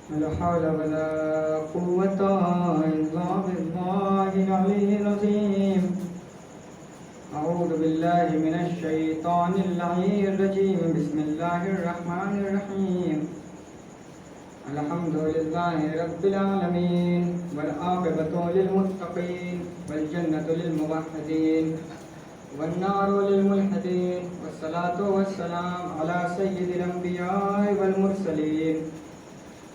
ولا حول ولا قوة إلا بالله العلي العظيم. أعوذ بالله من الشيطان اللعين الرجيم. بسم الله الرحمن الرحيم. الحمد لله رب العالمين والعاقبة للمتقين والجنة للموحدين والنار للملحدين والصلاة والسلام على سيد الأنبياء والمرسلين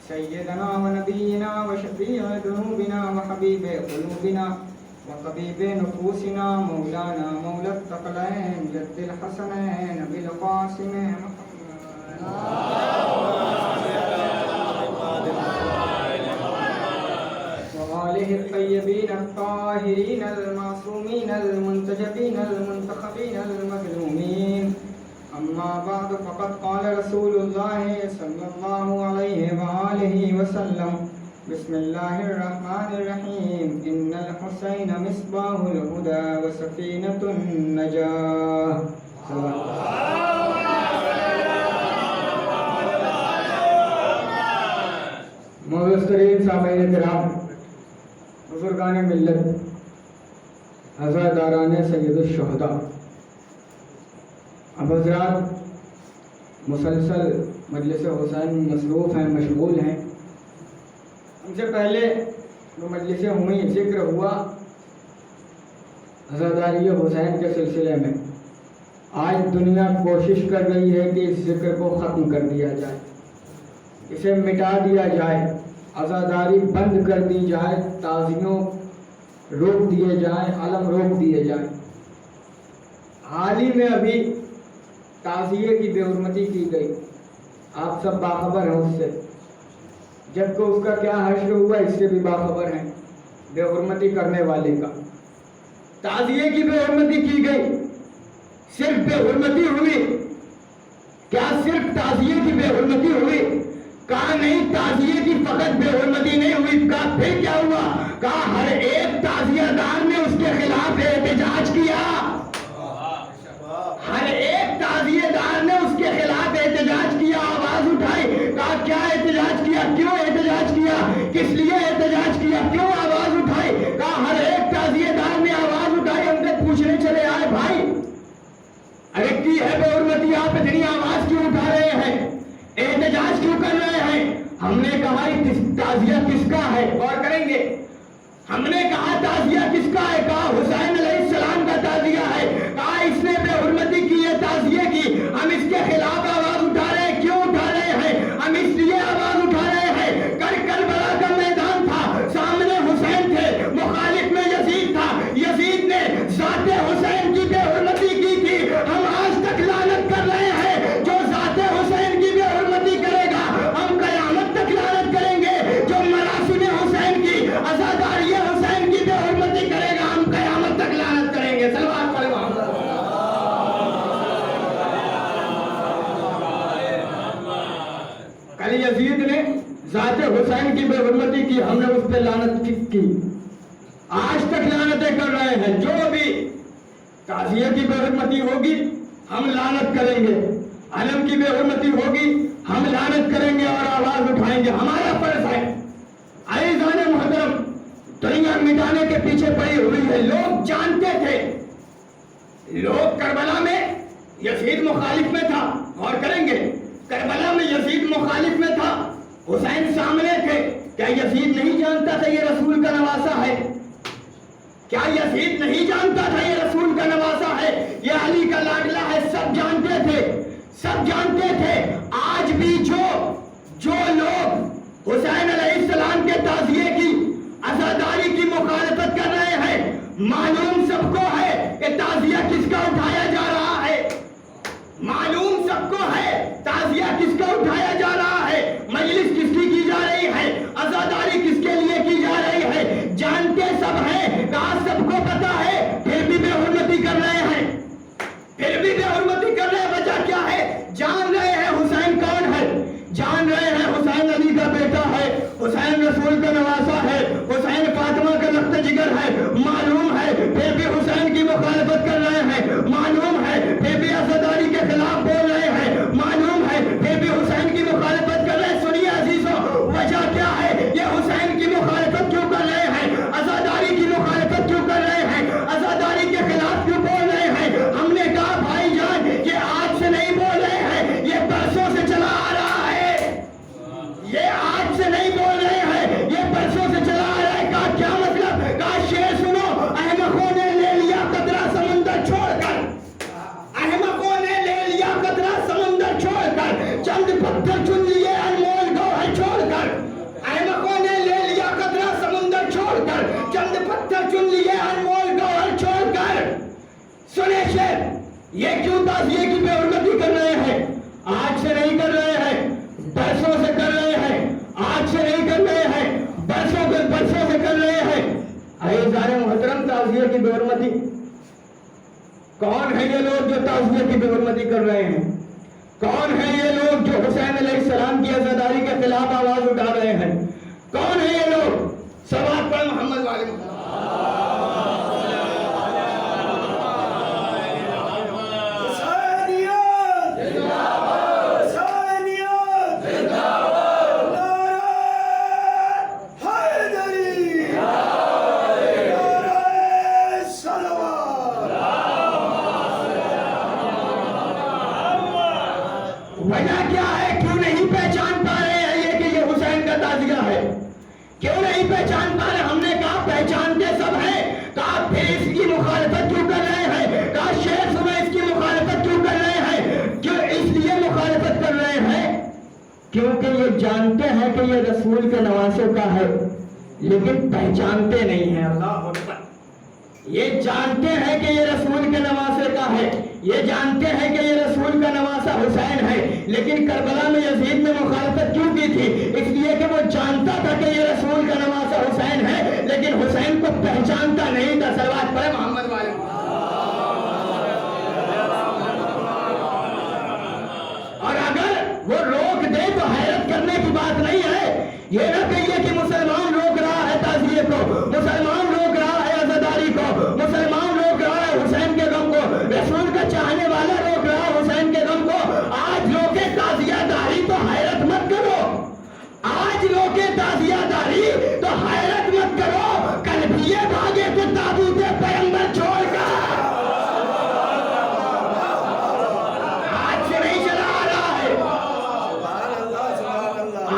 سيدنا ونبينا وشفيع ذنوبنا وحبيب قلوبنا وطبيب نفوسنا مولانا مولى الثقلين جد الحسنين بالقاسم وآله الطيبين الطاهرين المعصومين المنتجبين المنتخبين المظلومين. أما بعد فقد قال رسول الله صلى الله عليه وآله وسلم بسم الله الرحمن الرحيم. إن الحسين مصباح الهدى وسفينة النجاة. معزز سامعین کرام، بزرگان ملت، عزاداران سید الشہداء، اب حضرات مسلسل مجلس حسین مصروف ہیں، مشغول ہیں. ہم سے پہلے جو مجلسیں ہوئیں ذکر ہوا عزاداری حسین کے سلسلے میں. آج دنیا کوشش کر رہی ہے کہ اس ذکر کو ختم کر دیا جائے، اسے مٹا دیا جائے، عزاداری بند کر دی جائے، تعزیوں روک دیے جائیں، علم روک دیے جائیں. حال ہی میں ابھی تعزیے کی بے حرمتی کی گئی، آپ سب باخبر ہیں اس سے، جبکہ اس کا کیا حشر ہوا اس سے بھی باخبر ہیں. بے حرمتی کرنے والے کا تعزیے کی بے حرمتی کی گئی. صرف بے حرمتی ہوئی کیا؟ صرف تعزیے کی بے حرمتی ہوئی؟ کہا نہیں، تعزیے کی فقط بے حرمتی نہیں ہوئی. کہا پھر کیا ہوا؟ کہا ہر ایک تعزیہ دار نے اس کے خلاف احتجاج کیا. ہر ایک تعزیہ دار نے اس کے خلاف احتجاج کیا، آواز اٹھائی. کہا کیا احتجاج کیا؟ کیوں احتجاج کیا؟ کس لیے احتجاج کیا؟ کیوں آواز اٹھائی؟ کہا ہر ایک تعزیہ دار نے آواز اٹھائی. ہم سے پوچھنے چلے آئے، بھائی ارے کی ہے بے حرمتی، آپ اتنی آواز کیوں اٹھا رہے ہیں، احتجاج کیوں کر رہے ہیں؟ ہم نے کہا تعزیہ کس کا ہے؟ غور کریں گے. ہم نے کہا تعزیہ کس کا ہے؟ کہا حسین علیہ السلام کا تعزیہ ہے. کہا اس نے بے حرمتی کی ہے تعزیے کی، ہم اس کے خلاف آواز اٹھا رہے ہیں. کیوں اٹھا رہے ہیں؟ ہم اس لیے آواز اٹھا رہے ہیں کربلا کا میدان تھا، سامنے حسین تھے، مخالف میں یزید تھا. یزید نے ذات حسین کی بے حرمتی کی تھی. ہم آج تک لعنت کر رہے ہیں. جو ذات حسین کی بے حرمتی کرے گا ہم قیامت تک لعنت کریں گے. جو مراسم حسین کی، عزاداری حسین کی بے حرمتی کرے گا ہم قیامت تک لعنت کریں گے. صلوات پڑھو. کل یزید نے ذات حسین کی بے حرمتی کی، ہم نے اس پہ لعنت کی. آج تک لعنتیں کر رہے ہیں. جو بھی تعزیہ کی بے حرمتی ہوگی ہم لعنت کریں گے، علم کی بے حرمتی ہوگی ہم لعنت کریں گے اور آواز اٹھائیں گے. ہمارا فرض ہے. عزیزان محترم، دنیا مٹانے کے پیچھے پڑی ہوئی ہے. لوگ جانتے تھے، لوگ کربلا میں یزید مخالف میں تھا. غور کریں گے، کربلا میں یزید مخالف میں تھا، حسین سامنے تھے. کیا یزید نہیں جانتا تھا یہ رسول کا نواسا ہے؟ کیا یزید نہیں جانتا تھا یہ رسول کا نواسا ہے، یہ علی کا لاڈلا ہے؟ سب جانتے تھے، سب جانتے تھے. آج بھی جو لوگ حسین علیہ السلام کے تعزیے کی، عزاداری کی مخالفت کر رہے ہیں، معلوم سب کو ہے کہ تعزیہ کس کا اٹھایا جا رہا ہے. معلوم سب کو ہے تعزیہ کس کا اٹھایا جا رہا ہے، مجلس کس کی جا رہی ہے، عزاداری کس کے لیے کی جا رہی ہے. جانتے سب ہیں، کہا سب کو پتا ہے، پھر بھی بے حرمتی کر رہے ہیں. پھر بھی بے حرمتی کر رہے ہیں. وجہ کیا ہے؟ جان رہے ہیں حسین کون ہے، جان رہے ہیں حسین علی کا بیٹا ہے، حسین رسول کا نواسا ہے، حسین فاطمہ کا لخت جگر ہے. معلوم ہے پھر بھی حسین کی مخالفت کر رہے ہیں. معلوم ہے پھر بھی عزاداری کے خلاف بول رہے ہیں. معلوم ہے پھر بھی حسین کی مخالفت کر رہے ہیں. سنیے عزیزوں، وجہ یہ کیوں تعزیے کی بے حرمتی کر رہے ہیں؟ آج سے نہیں کر رہے ہیں، برسوں سے کر رہے ہیں، آج سے نہیں کر رہے ہیں، برسوں سے کر رہے ہیں۔ عزیزان محترم، تعزیے کی بے حرمتی، کون ہے یہ لوگ جو تعزیے کی بے حرمتی کر رہے ہیں؟ کون ہے یہ لوگ جو حسین علیہ السلام کی عزاداری کے خلاف آواز اٹھا رہے ہیں؟ کون ہے یہ لوگ؟ صلوات پڑھ محمد والے محمد۔ وجہ کیا ہے؟ کیوں نہیں پہچان پا رہے ہیں یہ کہ یہ حسین کا تعزیہ ہے؟ کیوں نہیں پہچان پا رہے؟ ہم نے کہا پہچانتے سب ہیں، کہا پھر اس کی مخالفت کیوں کر رہے ہیں؟ کہا شیخ صبح اس کی مخالفت کیوں کر رہے ہیں؟ کیوں اس لیے مخالفت کر رہے ہیں کیونکہ یہ جانتے ہیں کہ یہ رسول کے نواسے کا ہے، لیکن پہچانتے نہیں ہیں۔ اللہ اکبر! یہ جانتے ہیں کہ یہ رسول کے نواسے کا ہے، یہ جانتے ہیں کہ یہ رسول کا نواسہ حسین ہے، لیکن کربلا میں یزید نے مخالفت کیوں کی تھی؟ اس لیے کہ وہ جانتا تھا کہ یہ رسول کا نواسہ حسین ہے، لیکن حسین کو پہچانتا نہیں تھا۔ صلوات پڑھے محمد والے۔ اور اگر وہ روک دے تو حیرت کرنے کی بات نہیں ہے۔ یہ نہ کہیے کہ مسلمان روک رہا ہے تعزیے کو، مسلمان روک رہا ہے عزاداری کو، مسلمان روک رہا ہے حسین کے غم کو، رسول کا چاہنے والا روک رہا ہے حسین کے غم کو۔ آج روکے تعزیہ داری تو حیرت مت کرو، آج روکے تعزیہ داری تو حیرت مت کرو، کل بھی یہ بھاگے تو تابوت پیغمبر چھوڑ کر۔ آج سے نہیں چلا آ رہا ہے،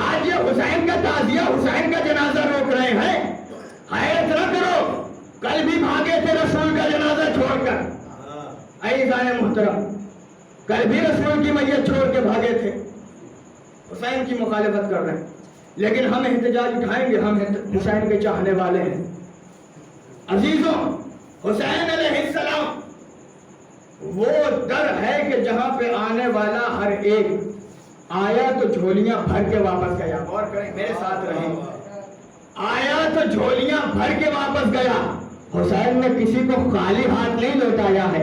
آج یہ حسین کا تعزیہ، حسین کا جنازہ روک رہے ہیں، حیرت نہ کرو، کل بھی بھاگے تھے رسول کا جنازہ چھوڑ کر۔ عزیزان محترم، کل بھی رسول کی میت چھوڑ کے بھاگے تھے، حسین کی مخالفت کر رہے ہیں، لیکن ہم احتجاج اٹھائیں گے، ہم حسین کے چاہنے والے ہیں۔ عزیزوں، حسین علیہ السلام وہ در ہے کہ جہاں پہ آنے والا ہر ایک آیا تو جھولیاں بھر کے واپس گیا۔ غور کریں، میرے ساتھ رہیں، آیا تو جھولیاں بھر کے واپس گیا۔ حسین نے کسی کو خالی ہاتھ نہیں لوٹایا ہے،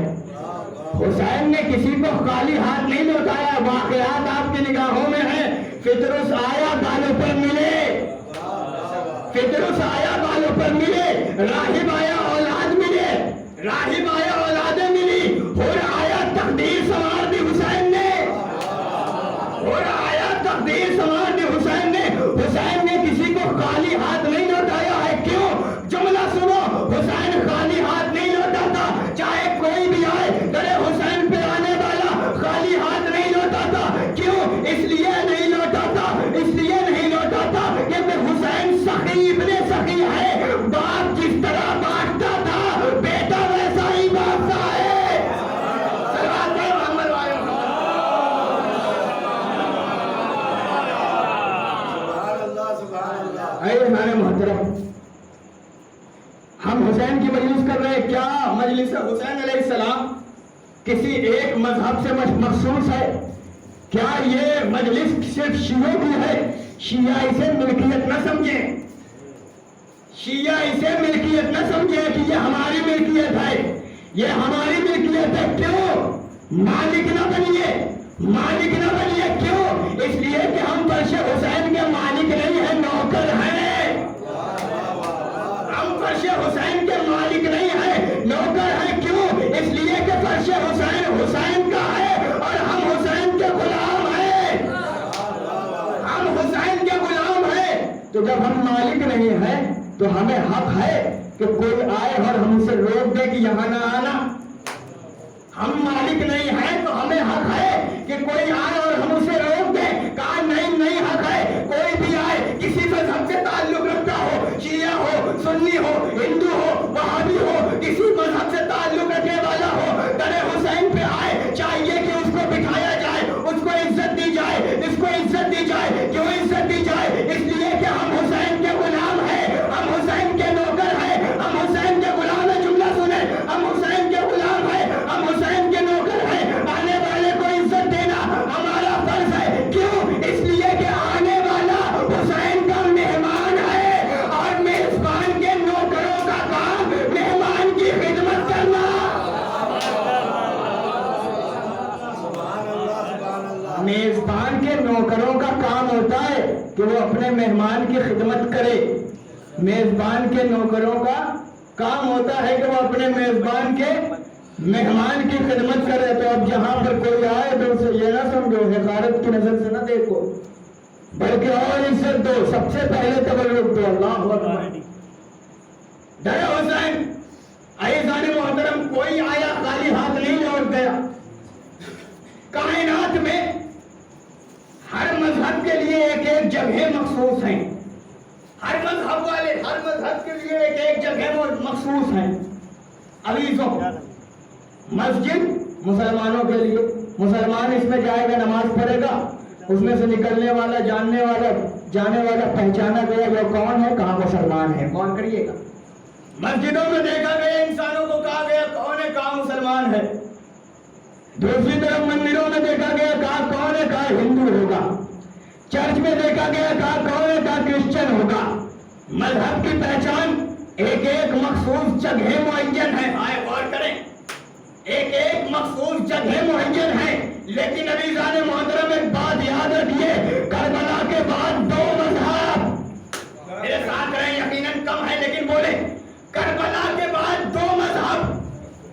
حسین نے کسی کو خالی ہاتھ نہیں لوٹایا۔ واقعات آپ کی نگاہوں میں ہیں، فطرس آیا بالوں پر ملے، فطرس آیا بالوں پر ملے، راہب آیا اولاد ملے، راہب آیا اولادیں ملی، اور آیا تقدیر سنوار دی حسین نے، اور آیا تقدیر سنوار دی حسین نے۔ حسین نے کسی کو خالی ہاتھ نہیں لوٹایا ہے۔ کیوں؟ جملہ سنو، حسین خالی ہاتھ نہیں لوٹاتا، چاہے کوئی بھی آئے، درے حسین پہ آنے والا خالی ہاتھ نہیں لوٹاتا۔ کیوں؟ اس لیے نہیں لوٹاتا، اس لیے نہیں لوٹاتا کہ حسین سخی ابن سخی ہے، باپ جس طرح بانٹتا تھا بیٹا ویسا ہی بانٹتا ہے۔ صلوات پڑھو محمد والے محمد۔ اے ہمارے محترم، ہم حسین کی مجلس کر رہے ہیں، کیا مجلس حسین علیہ السلام کسی ایک مذہب سے مخصوص ہے؟ کیا یہ مجلس صرف شیعوں کی ہے؟ شیعہ اسے ملکیت نہ سمجھیں، شیعہ اسے ملکیت نہ سمجھیں کہ یہ ہماری ملکیت ہے، یہ ہماری ملکیت ہے۔ کیوں؟ مالک نہ بنیے، مالک نہ بنیے۔ کیوں؟ اس لیے کہ ہم فرش حسین کے مالک نہیں ہیں، نوکر ہیں۔ ہم فرش حسین کے مالک نہیں ہیں، نوکر ہیں۔ کیوں؟ اس لیے کہ فرش حسین حسین کا ہے اور ہم حسین کے غلام ہیں، ہم حسین کے غلام ہیں۔ تو جب ہم مالک نہیں ہیں تو ہمیں حق ہے کہ کوئی آئے اور ہم اسے روک دے کہ یہاں نہ آنا۔ ہم مالک نہیں ہیں تو ہمیں حق ہے کہ کوئی آئے اور ہم اسے روک دیں۔ کہا نہیں، نہیں حق ہے، کوئی بھی آئے، کسی مذہب سے تعلق رکھتا ہو، شیعہ ہو، سنی ہو، ہندو ہو، وہابی ہو، کسی مذہب سے تعلق رکھنے والا ہو، درے حسین پہ آئے، چاہیے کہ اس کو بٹھایا جائے، اس کو عزت دی جائے، اس کو عزت دی جائے۔ کیوں عزت دی جائے؟ اس لیے کہ ہم حسین کے غلام ہیں، ہم حسین کے نوکر ہیں، ہم حسین کے غلام ہیں۔ جملہ سنیں، ہم حسین کے غلام ہیں، ہم حسین کے نوکر ہیں۔ کہ وہ اپنے مہمان کی خدمت کرے. میزبان کے نوکروں کا کام ہوتا ہے کہ وہ اپنے میزبان کے مہمان کی خدمت کرے. تو اب جہاں پر کوئی آئے تو اسے یہ نہ سمجھو حقارت کی نظر سے نہ دیکھو، بلکہ اور عزت دو. سب سے پہلے تبرک دو. اللہ اکبر. ڈرے حسین عزیزان محترم، کوئی آیا خالی ہاتھ نہیں لوٹ گیا. کائنات میں ہر مذہب کے لیے ایک ایک جگہ مخصوص ہیں. ہر مذہب والے ہر مذہب کے لیے ایک ایک جگہ مخصوص ہیں. عزیزوں، مسجد مسلمانوں کے لیے، مسلمان اس میں جائے گا نماز پڑھے گا، اس میں سے نکلنے والا جاننے والا جانے والا پہچانا گیا وہ کون ہے، کہاں مسلمان ہے، کون کریے گا. مسجدوں میں دیکھا گیا انسانوں کو کہا گیا کون ہے، کہاں مسلمان ہے. دوسری طرف مندروں میں دیکھا گیا کہا کون ہے، کہا ہندو ہوگا. چرچ میں دیکھا گیا کہا کون ہے، کہا کرسچن ہوگا. مذہب کی پہچان ایک ایک مخصوص جگہ معین ہے. آئے غور کریں، ایک ایک مخصوص جگہ معین ہے. لیکن عزیزان محترم ایک بات یاد رکھیے، کربلا کے بعد دو مذہب، میرے ساتھ رہیں، یقیناً کم ہے لیکن بولے، کربلا کے بعد دو مذہب.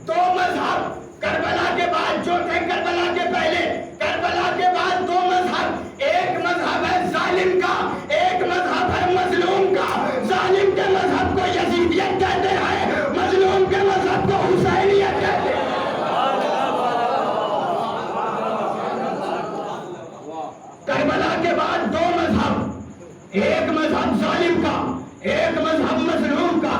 دو مذہب کربلا کے بعد جو تھے، کربلا کے پہلے، کربلا کے بعد دو مذہب. ایک مذہب ہے ظالم کا، ایک مذہب ہے مظلوم کا. ظالم کے مذہب کو یزیدیت کہتے ہیں، مظلوم کے مذہب کو حسینیت کہتے ہیں. کربلا کے بعد دو مذہب، ایک مذہب ظالم کا، ایک مذہب مظلوم کا.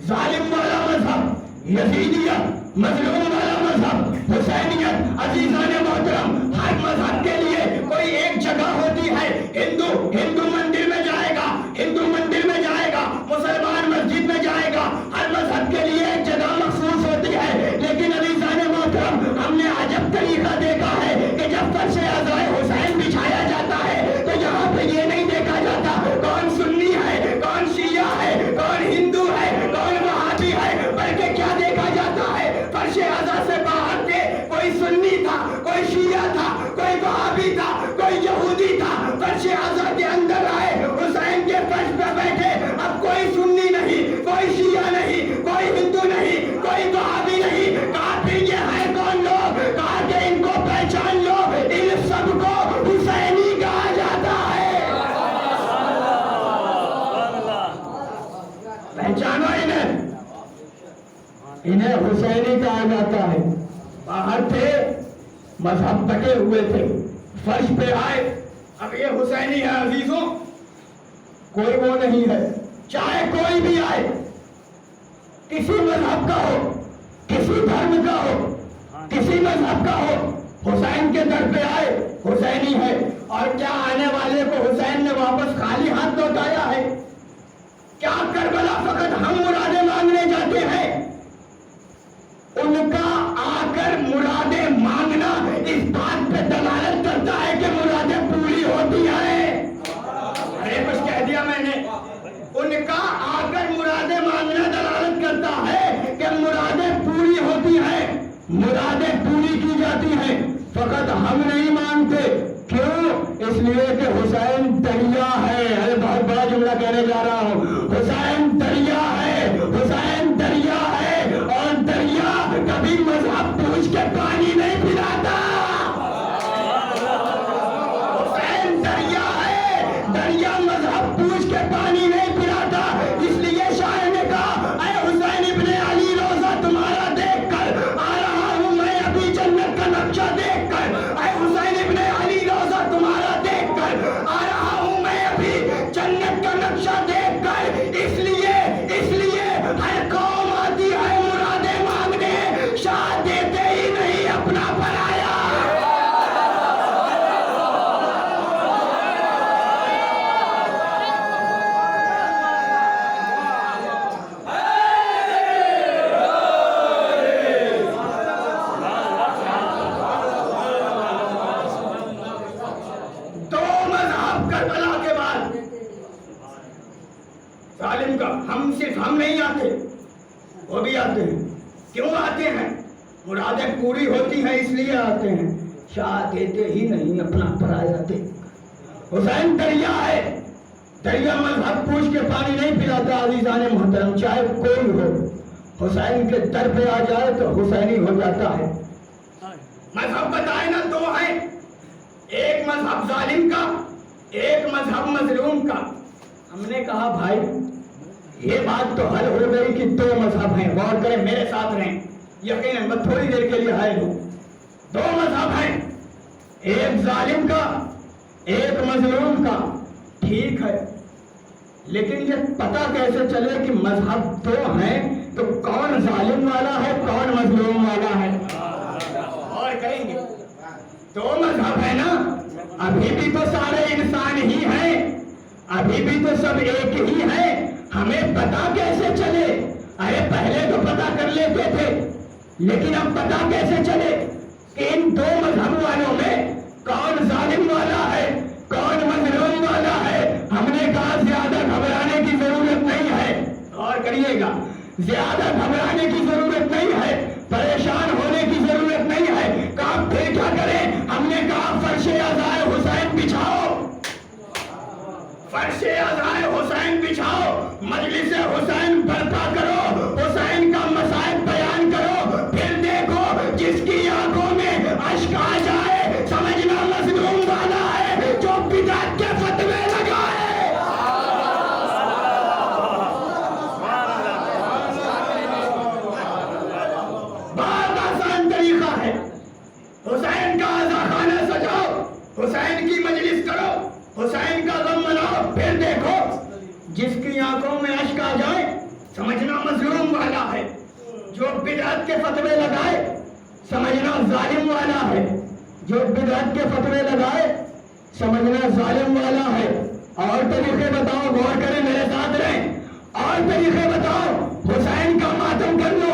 ظالم والا مذہب یزیدیت، مظلوم والا مذہب حسینیت. عزیزان محترم، ہر مذہب کے لیے کوئی ایک جگہ ہوتی ہے. ہندو مندر میں جائے گا، ہندو مندر میں جائے گا، مسلمان مسجد میں جائے گا. ہر مذہب کے لیے ایک جگہ مخصوص ہوتی ہے. لیکن عزیزان محترم، ہم نے عجب طریقہ دیکھا ہے کہ جب فرش عزائے حسین بچھایا جاتا ہے تو یہاں پہ یہ نہیں دیکھا جاتا کون سنی ہے، کون شیعہ ہے، کون ہندو ہے، کون وہابی ہے، بلکہ کیا دیکھا جاتا ہے، فرش عزا سے باہر کے کوئی سنی تھا، کوئی شیعہ تھا، کوئی وہابی تھا، کوئی یہودی تھا. فرش عزا کے اندر آئے، حسین کے فرش پہ بیٹھے. اب کوئی سنی نہیں، کوئی شیعہ نہیں، کوئی ہندو نہیں، کوئی وہابی نہیں. کہا پھر یہ ہے کون لوگ؟ کہا کہ ان کو پہچان لو، ان سب کو حسینی کہا جاتا ہے. پہچانو انہیں حسینی کہا جاتا ہے. باہر تھے، مذہب بٹے ہوئے تھے، فرش پہ آئے، اب یہ حسینی ہے. عزیزوں، کوئی وہ نہیں ہے، چاہے کوئی بھی آئے، کسی مذہب کا ہو، کسی دھرم کا ہو، کسی مذہب کا ہو، حسین کے در پہ آئے حسینی ہے. اور کیا آنے والے کو حسین نے واپس خالی ہاتھ لوٹایا ہے؟ کیا کربلا فقط ہم مرادیں مانگنے جاتے ہیں؟ ان کا آ کر مرادیں مانگنا اس بات پہ دلالت کرتا ہے کہ مرادیں پوری ہوتی ہیں. ارے کچھ کہہ دیا میں نے. ان کا آ کر مرادیں مانگنا دلالت کرتا ہے کہ مرادیں پوری ہوتی ہیں، مرادیں پوری کی جاتی ہیں. فقط ہم نہیں مانگتے. کیوں؟ اس لیے کہ حسین دریا ہے. ارے بہت بڑا جملہ کہنے جا رہا ہوں. حسین دریا ہے، حسین دریا ہے، اور دریا کبھی مذہب پوچھ کے پانی نہیں پلاتا. حسین دریا ہے، دریا مذہب پوچھ کے پانی نہیں پلاتا. اس لیے شاعر نے کہا، اے حسین ابن علی روزہ تمہارا دیکھ کر آ رہا ہوں میں ابھی جنت کا نقشہ دیکھ کر. اے حسین ابن علی روزہ تمہارا دیکھ کر آ رہا ہوں میں ابھی جنت کا نقشہ دیکھ کر. اس لیے ہر قوم آتی ہے مرادیں مانگنے، شاہ دیتے ہی نہیں اپنا پرایا. دو مذہب کربلا کے بعد ظالم کا. ہم نہیں آتے، وہ بھی آتے ہیں. کیوں آتے ہیں؟ مرادیں پوری ہوتی ہیں اس لیے آتے ہیں. شاہ دیتے ہی نہیں اپنا پرایا. حسین دریا ہے، دریا مذہب پوچھ کے پانی نہیں پلاتا عزیزان محترم، چاہے کوئی ہو، حسین کے در پہ آ جائے تو حسینی ہو جاتا ہے۔ مذہب بتائے نا دو ہیں، ایک مذہب ظالم کا، ایک مذہب مظلوم کا۔ ہم نے کہا بھائی یہ بات تو حل ہو گئی کہ دو مذہب ہیں، غور کریں، میرے ساتھ رہیں، یقیناً میں تھوڑی دیر کے لیے حائل ہوں۔ دو مذہب ہیں، ایک ظالم کا ایک مظلوم کا، ٹھیک ہے، لیکن یہ پتہ کیسے چلے کہ مذہب دو ہیں تو کون ظالم والا ہے کون مظلوم والا ہے؟ اور کہیں گے دو مذہب ہے نا، ابھی بھی تو سارے انسان ہی ہیں، ابھی بھی تو سب ایک ہی ہیں، ہمیں پتہ کیسے چلے؟ ارے پہلے تو پتہ کر لیتے تھے، لیکن اب پتہ کیسے چلے کہ ان دو مذہب والوں میں کون ظالم والا ہے کون مظلوم والا ہے؟ ہم نے کہا زیادہ گھبرانے کی ضرورت نہیں ہے، غور کریے گا، زیادہ گھبرانے کی ضرورت نہیں ہے، پریشان ہونے کی ضرورت نہیں ہے، کہا پھر کیا کریں؟ ہم نے کہا فرش عزائے حسین بچھاؤ، فرش عزائے حسین بچھاؤ، مجلس حسین برپا کرو، حسین کا مصائب بیان کرو، پھر دیکھو جس کی آنکھوں میں اشک آ جائے سمجھنا مظلوم والا ہے جو بدعت کے فتوے لگائے۔ بہت آسان طریقہ ہے، حسین کا عزا خانہ سجاؤ، حسین کی مجلس کرو، حسین کا غم مناؤ، پھر دیکھو جس کی آنکھوں میں اشک آ جائے سمجھنا مظلوم والا ہے، جو بدعت کے فتوے لگائے سمجھنا ظالم والا ہے، جو بدعت کے فتوے لگائے سمجھنا ظالم والا ہے۔ اور طریقے بتاؤ، غور کریں، میرے ساتھ رہیں، اور طریقے بتاؤ، حسین کا ماتم کر لو،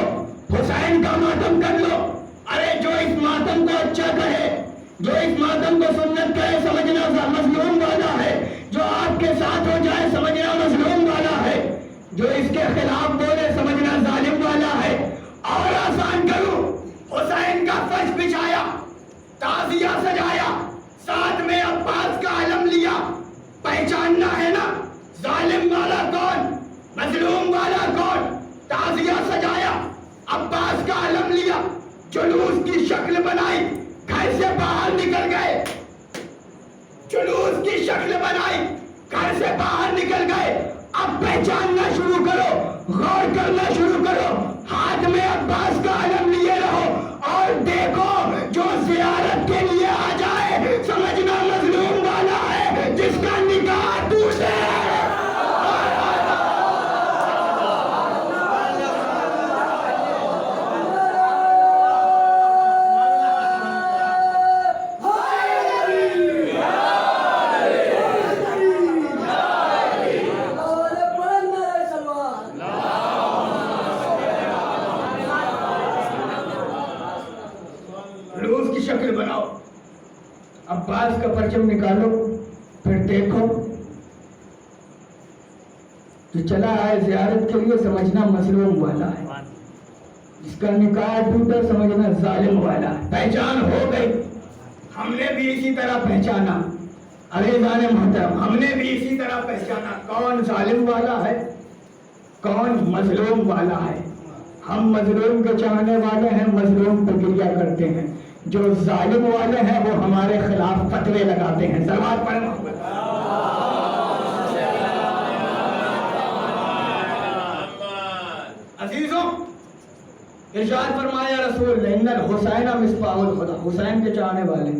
حسین کا ماتم کر لو، ارے جو اس ماتم کو اچھا کہے، جو اس ماتم کو سنت کہے سمجھنا مظلوم والا ہے، جو آپ کے ساتھ ہو جائے سمجھنا مظلوم والا ہے، جو اس کے خلاف بولے سمجھنا ظالم والا ہے۔ اور آسان کروں، حسین کا فرش بچھایا، تعزیہ سجایا، ساتھ میں عباس کا علم لیا، پہچاننا ہے نا ظالم والا کون مظلوم والا کون؟ تعزیہ سجایا، عباس کا علم لیا، جلوس کی شکل بنائی، گھر سے باہر نکل گئے، جلوس کی شکل بنائی، گھر سے باہر نکل گئے۔ اب پہچاننا شروع کرو، غور کرنا شروع کرو، ہاتھ میں عباس کا علم لیے رہو، اور دیکھو جو زیارت کے لیے آ جائے سمجھنا مظلوم والا ہے جس کا نکاح دور سے ہے۔ شکل بناؤ، عباس کا پرچم نکالو، پھر دیکھو جو چلا ہے زیارت کے لیے سمجھنا مظلوم والا ہے، جس کا نکاح ٹوٹا سمجھنا ظالم والا ہے۔ پہچان ہو گئی، ہم نے بھی اسی طرح پہچانا، عزیزان محترم، ہم نے بھی اسی طرح پہچانا کون ظالم والا ہے کون مظلوم والا ہے۔ ہم مظلوم کے چاہنے والے ہیں، مظلوم پہ گریہ کرتے ہیں، جو ظالم والے ہیں وہ ہمارے خلاف فتوے لگاتے ہیں۔ صلوات پڑھیں محمد۔ عزیزوں، ارشاد فرمایا رسول نے ان الحسین مصباح الہدی، حسین کے چاہنے والے،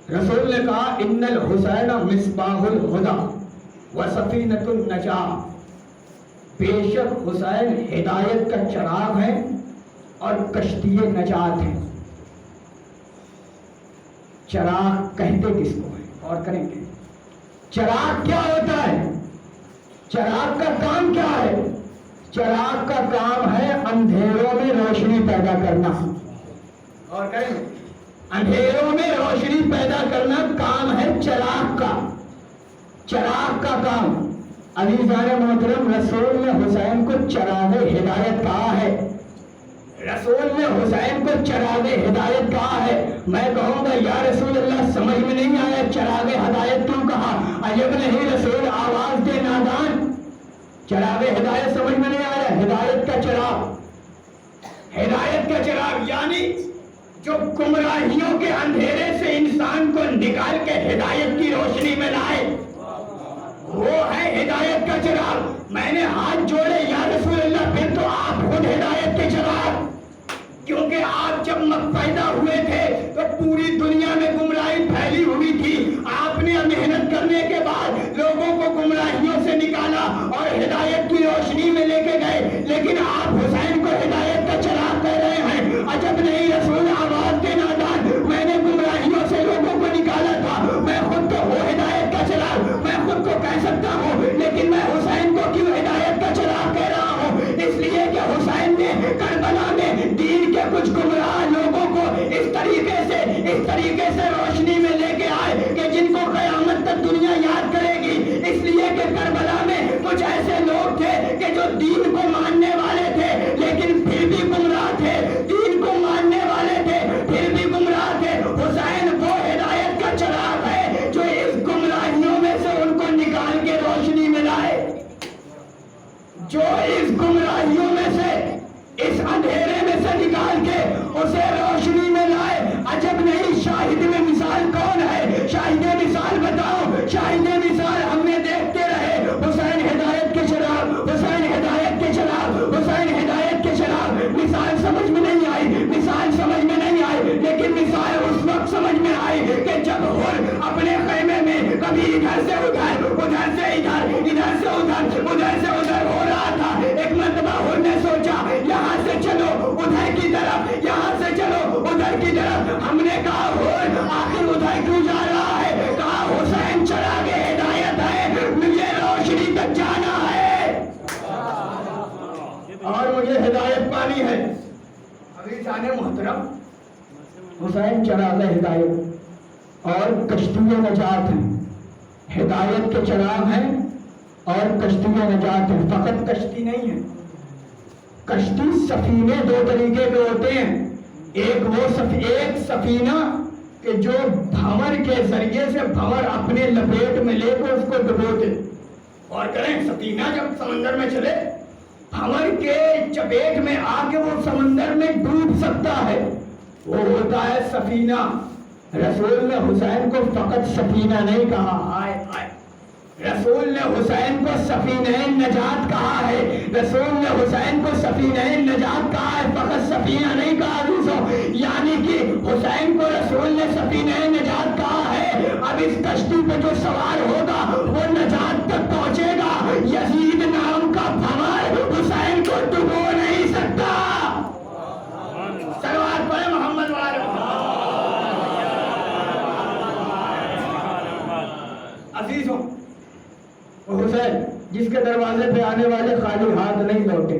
رسول نے کہا ان الحسین مصباح الہدی وسفینۃ النجاۃ، بے شک حسین ہدایت کا چراغ ہے اور کشتی نجات ہے۔ چراغ کہتے کس کو ہے؟ اور کریں گے چراغ کیا ہوتا ہے؟ چراغ کا کام کیا ہے؟ چراغ کا کام ہے اندھیروں میں روشنی پیدا کرنا، اور کریں گے اندھیروں میں روشنی پیدا کرنا کام ہے چراغ کا۔ چراغ کا کام، عزیزان محترم، رسول نے حسین کو چراغ ہدایت کہا ہے، رسول نے حسین کو چراغ ہدایت کہا ہے۔ میں کہوں گا یا رسول اللہ سمجھ میں نہیں آیا چراغ ہدایت کیوں کہا؟ عجب نہیں، رسول آواز دے چراغ ہدایت سمجھ میں نہیں آیا؟ ہدایت کا چراغ، ہدایت کا چراغ یعنی جو گمراہیوں کے اندھیرے سے انسان کو نکال کے ہدایت کی روشنی میں لائے، وہ ہے ہدایت کا چراغ۔ میں نے ہاتھ جوڑے، یا رسول اللہ پھر تو آپ خود ہدایت کے چراغ، کیونکہ آپ جب پیدا ہوئے تھے تو پوری دنیا میں گمراہی پھیلی ہوئی تھی۔ آپ نے محنت کرنے کے بعد لوگوں کو گمراہیوں سے نکالا اور ہدایت کی روشنی میں لے کے گئے، لیکن آپ حسین کو ہدایت کا چراغ کہہ رہے ہیں۔ عجب نہیں رسول، آواز کے نادان، میں نے گمراہیوں سے لوگوں کو نکالا تھا، میں خود تو ہوں ہدایت کا چراغ، میں خود کو کہہ سکتا ہوں، لیکن میں حسین کو کیوں ہدایت کا چراغ کہہ رہا ہوں؟ اس لیے کہ حسین نے کربلا میں دین کے کچھ گمراہ لوگوں کو اس طریقے سے روشنی میں لے کے آئے کہ جن کو قیامت تک دنیا یاد کرے گی۔ اس لیے کہ کربلا میں کچھ ایسے لوگ تھے کہ جو دین کو ماننے والے تھے لیکن پھر بھی گمراہ تھے، دین کو ماننے والے تھے پھر بھی گمراہ تھے۔ حسین وہ ہدایت کا چراغ ہے جو اس گمراہیوں میں سے ان کو نکال کے روشنی میں لائے، جو اس گمراہیوں میں سے، اس اندھیرے میں سے نکال کے اسے روشنی میں لائے۔ عجب نہیں، شاہد میں مثال کون ہے؟ شاہد مثال بتاؤ، شاہد مثال ہم نے دیکھتے رہے۔ حسین ہدایت کے چراغ، حسین ہدایت کے چراغ، حسین ہدایت کے چراغ۔ مثال سمجھ میں نہیں آئی، مثال سمجھ میں نہیں آئی، لیکن مثال اس وقت سمجھ میں آئی کہ جب حر اپنے خیمے میں کبھی ادھر سے ادھر، ادھر سے ادھر، ادھر سے ادھر، ادھر سے ادھر ہو رہا تھا۔ ایک مرتبہ حر نے سوچا یہاں سے چلو ادھر کی طرف، یہاں سے چلو ادھر کی طرف۔ ہم نے کہا حر آخر ادھر کیوں جا رہا ہے؟ کہا حسین چراغ ہدایت ہے، مجھے روشنی تک جانا ہے اور مجھے ہدایت پانی ہے۔ ابھی جانے محترم، حسین چراغ ہدایت اور کشتی نجات ہیں، ہدایت کے چراغ ہیں اور کشتی نجات ہیں۔ فقط کشتی نہیں ہے، کشتی سفینے دو طریقے کے ہوتے ہیں۔ ایک سفینہ کہ جو بھنور کے ذریعے سے بھنور اپنے لپیٹ میں لے کر اس کو ڈبوتے، اور کریں سفینہ جب سمندر میں چلے بھنور کے چپیٹ میں آ کے وہ سمندر میں ڈوب سکتا ہے، وہ ہوتا ہے سفینہ۔ رسول نے حسین کو فقط سفینہ نہیں کہا، آئے آئے، رسول نے حسین کو سفینہ نجات کہا ہے، رسول نے حسین کو سفینہ نجات کہا ہے، فقط سفینہ نہیں کہا دوستوں۔ یعنی کہ حسین کو رسول نے سفینہ نجات کہا ہے، اب اس کشتی پہ جو سوار ہوگا وہ نجات تک پہنچے گا۔ یزید نام کا بھنور حسین کو ڈبو نہیں سکتا۔ سلوات پڑھیں محمد والے عزیزوں۔ حسین جس کے دروازے پہ آنے والے خالی ہاتھ نہیں لوٹے،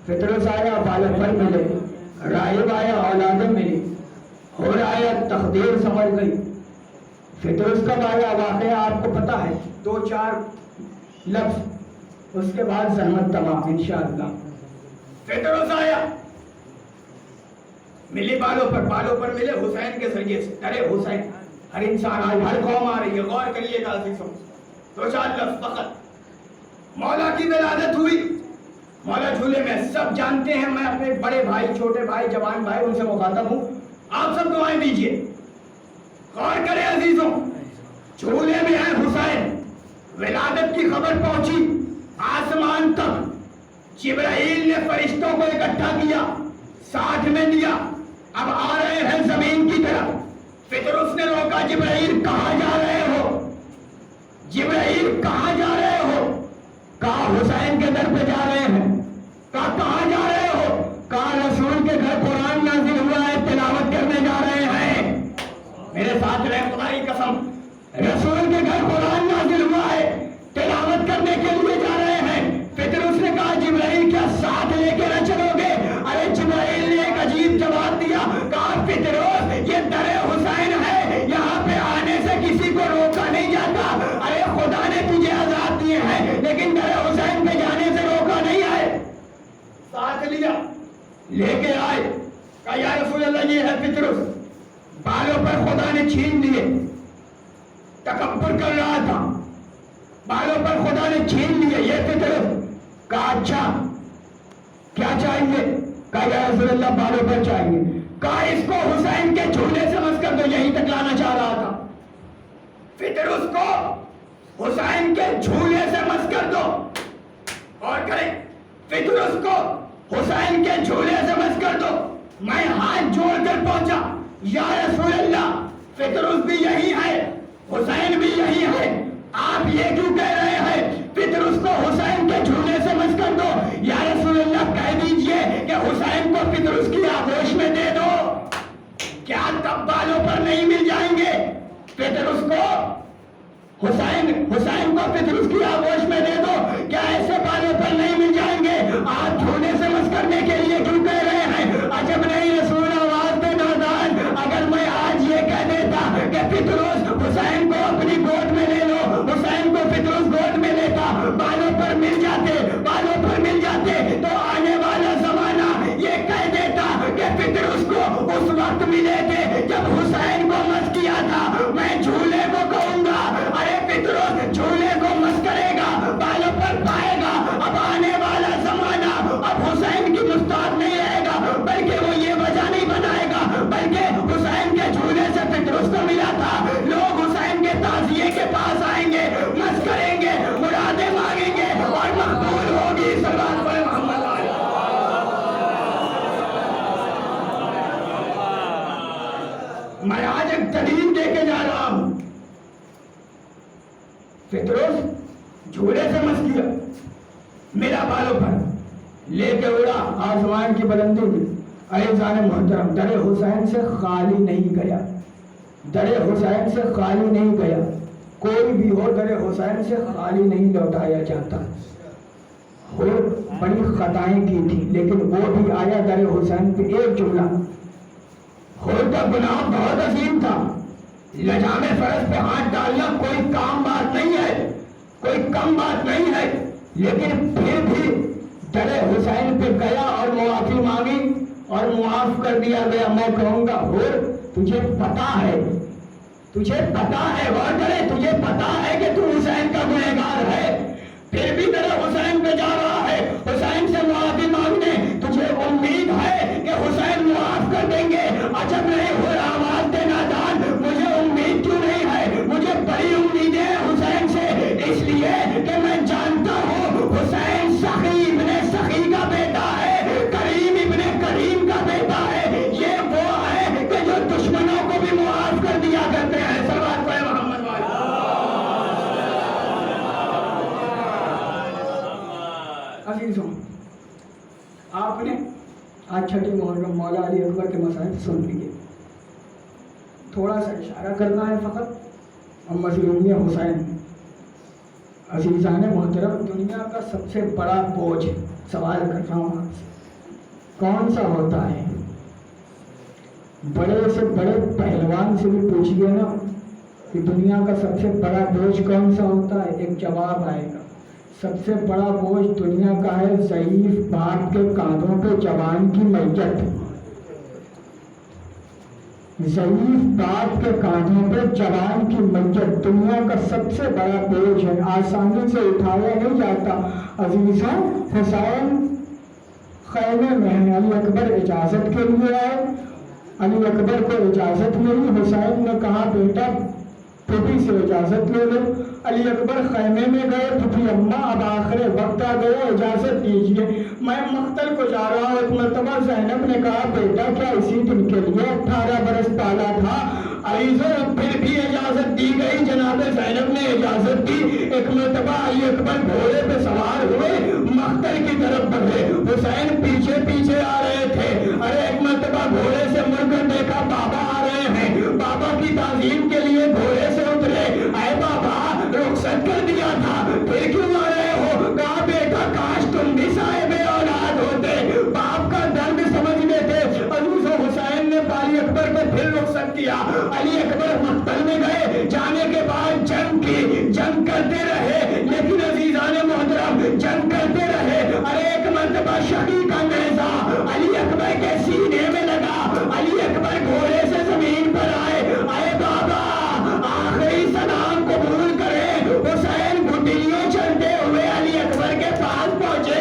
فطرس آیا بالغ پر ملے، راہب آیا اولاد ملی، حر آیا تقدیر سمجھ گئی۔ فطرس کب آیا واقعہ آپ کو پتا ہے، 2-4 لفظ، اس کے بعد زحمت تمام انشاءاللہ۔ فطرس آیا، ملی بالوں پر ملے حسین کے ذریعے سے۔ ارے حسین، ہر انسان آج، ہر قوم آ رہی ہے، غور کریے گا عزیزوں۔ 2-4 لفظ فقط۔ مولا کی ولادت ہوئی، مولا جھولے میں، سب جانتے ہیں، میں اپنے بڑے بھائی، چھوٹے بھائی، جوان بھائی ان سے مخاطب ہوں، آپ سب دعائیں دیجئے۔ غور کریں عزیزوں، جھولے میں ہے حسین، ولادت کی خبر پہنچی آسمان تک، جبرائیل نے فرشتوں کو اکٹھا کیا، ساتھ میں لیا، اب آ رہے ہیں زمین کی طرف۔ فطرس نے روکا، جبرائیل کہاں جا رہے ہو؟ جبرائیل کہاں جا رہے ہو؟ کہا حسین کے در پہ جا رہے ہیں۔ کہا کہاں جا رہے ہو؟ کہا رسول کے گھر قرآن نازل ہوا ہے، تلاوت کرنے جا رہے ہیں۔ میرے ساتھ رہے، خدا کی قسم، رسول کے گھر قرآن نازل ہوا ہے، تلاوت کرنے کے لیے جا رہے ہیں۔ فطرس نے کہا جبرائیل کیا ساتھ لے کے نہ چلو گے؟ ارے جبرائیل نے ایک عجیب جواب دیا، کہا فطرس یہ در حسین ہے، یہاں پہ آنے سے کسی کو روکا نہیں جاتا۔ ارے خدا نے تجھے آزاد دیے ہیں لیکن در حسین پہ جانے سے روکا نہیں ہے۔ ساتھ لیا، لے کے آئے، کہا یا رسول اللہ یہ ہے فطرس، بالوں پر خدا نے چھین لیے، تکبر کر رہا تھا، بالوں پر خدا نے چھین لیے، یہ فطرس کہا اچھا کیا چاہیں گے؟ کہا یا رسول اللہ بالوں پر چاہیں گے۔ کہا اس کو حسین کے جھولے سے مس کر دو، یہی تک لانا چاہ رہا تھا۔ فطر اس کو حسین کے جھولے سے مس کر دو، اور کریں فطر اس کو حسین کے جھولے سے مس کر دو۔ میں ہاتھ جوڑ کر پہنچا، یا رسول اللہ فطرس بھی یہی ہے، حسین بھی یہی ہے، آپ یہ کیوں کہہ رہے ہیں فطرس کو حسین کے جھولے سے مس کر دو؟ یا رسول اللہ کہہ دیجئے کہ حسین کو فطرس کی آغوش میں دے دو، کیا تب بالوں پر نہیں مل جائیں گے؟ فطرس کو حسین کو فطرس کی آغوش میں دے دو، کیا ایسے بالوں پر نہیں مل جائیں گے؟ آپ جھولے سے مس کرنے کے لیے کیوں کہہ رہے ہیں؟ عجب نہیں رسول آواز دے نادان، اگر میں آج یہ کہہ دیتا کہ فطرس حسین کو اپنی گود میں لے لو، حسین کو فطرس گود میں لیتا، بالوں پر مل جاتے تو آنے والا زمانہ یہ کہہ دیتا کہ فطرس کو اس وقت ملے تھے جب حسین کو مس کیا تھا۔ میں جھولے کو کہوں گا، ارے فطرس جھولے کو مس کرے گا، بالوں پر پائے گا۔ اب آنے والا زمانہ اب حسین کی مستعد نہیں رہے گا، بلکہ وہ یہ وجہ نہیں بنائے گا، بلکہ حسین کے جھولے سے فطرس کو ملا تھا۔ لوگ حسین کے تعزیے کے پاس آئیں گے، مس کریں گے، مرادیں مانگیں گے اور مقبول ہوگی۔ صلوات پڑھیں محمد علیہ۔ میں آج ایک دلیل دے کے جا رہا ہوں، فطرس جھولے سے مس کیا، میرا بالوں پر لے کے اڑا آسمان کی بلندی میں۔ عزیزان محترم، در حسین سے خالی نہیں گیا، در حسین سے خالی نہیں گیا، کوئی بھی ہو در حسین سے خالی نہیں لوٹایا جاتا۔ اور بڑی خطائیں کی تھی لیکن وہ بھی آیا در حسین پہ ایک جملہ، خود کا گناہ بہت عظیم تھا، لجام فرض پہ ہاتھ ڈالنا کوئی کام بات نہیں ہے، کوئی کم بات نہیں ہے، لیکن پھر بھی در حسین پہ گیا اور معافی مانگی اور معاف کر دیا گیا۔ میں کہوں گا اور تجھے پتا ہے غور کرے، تجھے پتا ہے کہ تو حسین کا گنہگار ہے، پھر بھی در حسین پہ جا رہا ہے حسین سے معافی مانگنے۔ تجھے امید ہے کہ حسین معاف کر دیں گے؟ عجب نہیں ہو رہا آواز دے نادان، مجھے امید کیوں نہیں ہے؟ مجھے بڑی امیدیں ہیں حسین سے، اس لیے کہ میں جانتا ہوں حسین سخی ابن سخی کا بیٹا ہے، کریم ابن کریم کا بیٹا ہے، یہ وہ ہے کہ جو دشمنوں کو بھی معاف کر دیا کرتے ہیں۔ صلوات پڑھیں محمد والے۔ عزیزوں، آپ نے آج چھٹی محرم مولا علی اکبر کے مسائل سن لیے، تھوڑا سا اشارہ کرنا ہے فقط اور مظلومی حسین۔ عزیزان محترم، دنیا کا سب سے بڑا بوجھ سوال کر رہا ہوں آپ سے، کون سا ہوتا ہے؟ بڑے سے بڑے پہلوان سے بھی پوچھئے نا کہ دنیا کا سب سے بڑا بوجھ کون سا ہوتا ہے، ایک جواب آئے گا، سب سے بڑا بوجھ دنیا کا ہے ضعیف باپ کے کاندھوں پہ جوان کی میت۔ ضعیف باپ کے کاندھوں پہ جوان کی میت دنیا کا سب سے بڑا بوجھ ہے، آسانی سے اٹھایا نہیں جاتا۔ عزیزوں، حسین خیمے میں ہے، علی اکبر اجازت کے لیے آئے، علی اکبر کو اجازت ملی، حسین نے کہا بیٹا پھوپھی سے اجازت لے لو۔ علی اکبر خیمے میں گئے، پھوپھی اماں اب آخر وقت آ گیا، اجازت دیجئے میں مقتل کو جا رہا ہوں۔ ایک مرتبہ زینب نے کہا بیٹا کیا اسی دن کے لیے 18 برس پالا تھا؟ عزیزوں، پھر بھی اجازت دی گئی، جناب زینب نے اجازت دی۔ ایک مرتبہ علی اکبر گھوڑے پہ سوار ہوئے، مقتل کی طرف بڑھے، حسین پیچھے پیچھے آ رہے تھے۔ ارے ایک مرتبہ گھوڑے سے مڑ کر دیکھا بابا آ رہے ہیں، بابا کی تعظیم کے لیے گھوڑے سے اترے، اے بابا رخصت کر دیا تھا، پھر کیوں آ رہے ہو؟ کہا بیٹا کاش تم بھی صاحب اولاد ہوتے، باپ کا درد سمجھ لیتے۔ عزیزو، حسین نے علی اکبر کو پھر رخصت کیا، علی اکبر مقتل میں گئے، جانے کے بعد جنگ کی، جنگ کرتے رہے، لیکن عزیزان محترم جنگ کرتے رہے۔ ارے ایک مرتبہ شقی کا نیزہ علی اکبر کے سینے میں لگا، علی اکبر گھوڑے سے زمین پر آئے، اے بابا آخری سلام قبول کرے۔ حسین گھٹنیوں چلتے ہوئے علی اکبر کے پاس پہنچے،